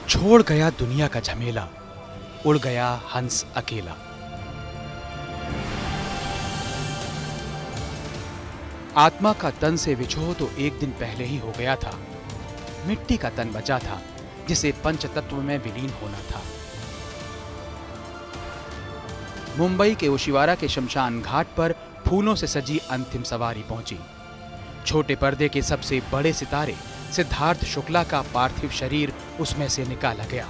छोड़ गया दुनिया का झमेला, उड़ गया हंस अकेला। आत्मा का तन से विछोह तो एक दिन पहले ही हो गया था। मिट्टी का तन बचा था जिसे पंचतत्व में विलीन होना था। मुंबई के ओशिवारा के शमशान घाट पर फूलों से सजी अंतिम सवारी पहुंची। छोटे पर्दे के सबसे बड़े सितारे सिद्धार्थ शुक्ला का पार्थिव शरीर उसमें से निकाला गया।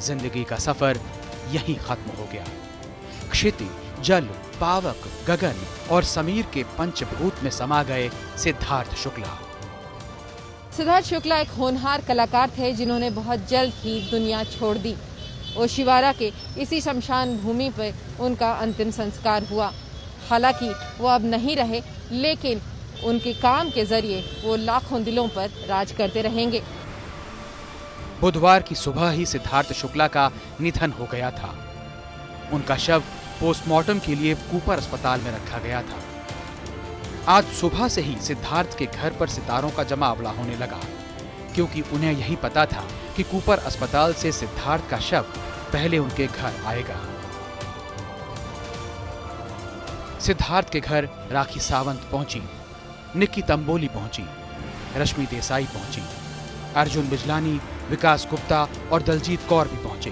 जिंदगी का सफर यहीं खत्म हो गया। क्षिति, जल, पावक, गगन और समीर के पंचभूत में समा गए सिद्धार्थ शुक्ला। सिद्धार्थ शुक्ला एक होनहार कलाकार थे जिन्होंने बहुत जल्द ही दुनिया छोड़ दी। ओशिवारा के इसी शमशान भूमि पर उनका अंतिम संस्कार हुआ। हालांकि वो अब नहीं रहे, लेकिन उनके काम के जरिए वो लाखों दिलों पर राज करते रहेंगे। बुधवार की सुबह ही सिद्धार्थ शुक्ला का निधन हो गया था। उनका शव पोस्टमार्टम के लिए कूपर अस्पताल में रखा गया था। आज सुबह से ही सिद्धार्थ के घर पर सितारों का जमावड़ा होने लगा, क्योंकि उन्हें यही पता था कि कूपर अस्पताल से सिद्धार्थ का शव पहले उनके घर आएगा। सिद्धार्थ के घर राखी सावंत पहुंची, निक्की तंबोली पहुंची, रश्मि देसाई पहुंची, अर्जुन बिजलानी, विकास गुप्ता और दलजीत कौर भी पहुंचे।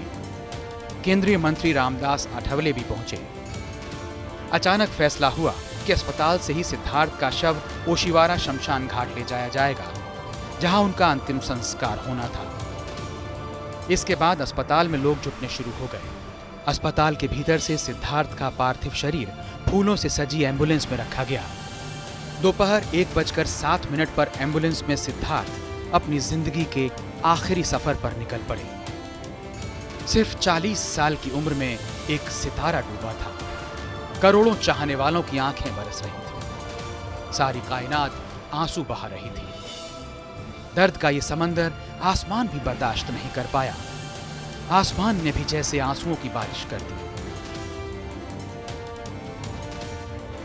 केंद्रीय मंत्री रामदास आठवले भी पहुंचे। अचानक फैसला हुआ कि अस्पताल से ही सिद्धार्थ का शव ओशिवारा शमशान घाट ले जाया जाएगा, जहां उनका अंतिम संस्कार होना था। इसके बाद अस्पताल में लोग जुटने शुरू हो गए। अस्पताल के भीतर से सिद्धार्थ का पार्थिव शरीर फूलों से सजी एम्बुलेंस में रखा गया। दोपहर 1:07 पर एम्बुलेंस में सिद्धार्थ अपनी जिंदगी के आखिरी सफर पर निकल पड़े। सिर्फ 40 साल की उम्र में एक सितारा डूबा था। करोड़ों चाहने वालों की आंखें बरस रही थी। सारी कायनात आंसू बहा रही थी। दर्द का ये समंदर आसमान भी बर्दाश्त नहीं कर पाया। आसमान ने भी जैसे आंसुओं की बारिश कर दी।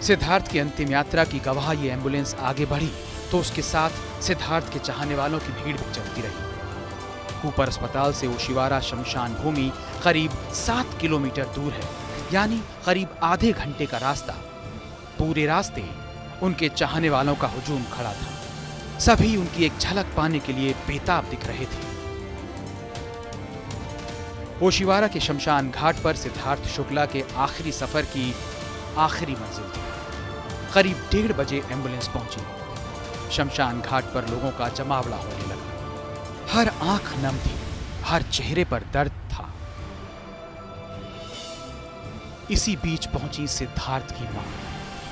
सिद्धार्थ की अंतिम यात्रा की गवाह ये एम्बुलेंस आगे बढ़ी तो उसके साथ सिद्धार्थ के चाहने वालों की भीड़ भी चलती रही। कूपर अस्पताल से ओशिवारा शमशान भूमि करीब 7 किलोमीटर दूर है, यानी करीब आधे घंटे का रास्ता। पूरे रास्ते उनके चाहने वालों का हुजूम खड़ा था। सभी उनकी एक झलक पाने के लिए बेताब दिख रहे थे। ओशिवारा के शमशान घाट पर सिद्धार्थ शुक्ला के आखिरी सफर की आखिरी मंजिल थी। करीब 1:30 बजे एम्बुलेंस पहुंची। शमशान घाट पर लोगों का जमावड़ा होने लगा। हर आंख नम थी, हर चेहरे पर दर्द था। इसी बीच पहुंची सिद्धार्थ की मां।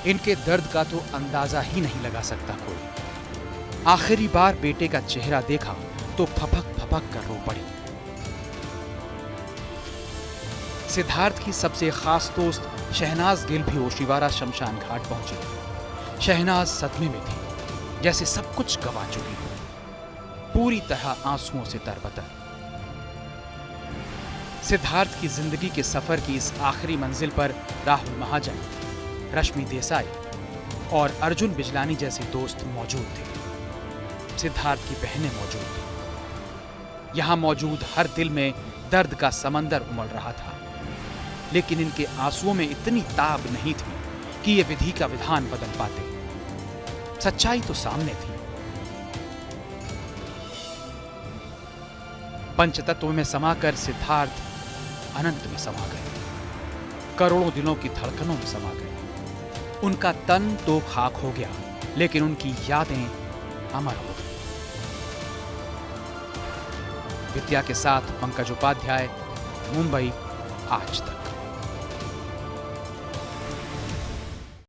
इनके दर्द का तो अंदाजा ही नहीं लगा सकता कोई। आखिरी बार बेटे का चेहरा देखा तो फपक फपक कर रो पड़ी। सिद्धार्थ की सबसे खास दोस्त शहनाज गिल भी ओशिवारा शमशान घाट पहुंची। शहनाज सदमे में थी, जैसे सब कुछ गवा चुकी हो, पूरी तरह आंसुओं से तरबतर। सिद्धार्थ की जिंदगी के सफर की इस आखिरी मंजिल पर राहुल महाजन, रश्मि देसाई और अर्जुन बिजलानी जैसे दोस्त मौजूद थे। सिद्धार्थ की बहनें मौजूद थी। यहां मौजूद हर दिल में दर्द का समंदर उमड़ रहा था, लेकिन इनके आंसुओं में इतनी ताब नहीं थी कि ये विधि का विधान बदल पाते। सच्चाई तो सामने थी। पंचतत्व में समाकर सिद्धार्थ अनंत में समा गए। करोड़ों दिलों की धड़कनों में समा गए। उनका तन तो खाक हो गया, लेकिन उनकी यादें अमर हो गई। विद्या के साथ पंकज उपाध्याय, मुंबई आज तक।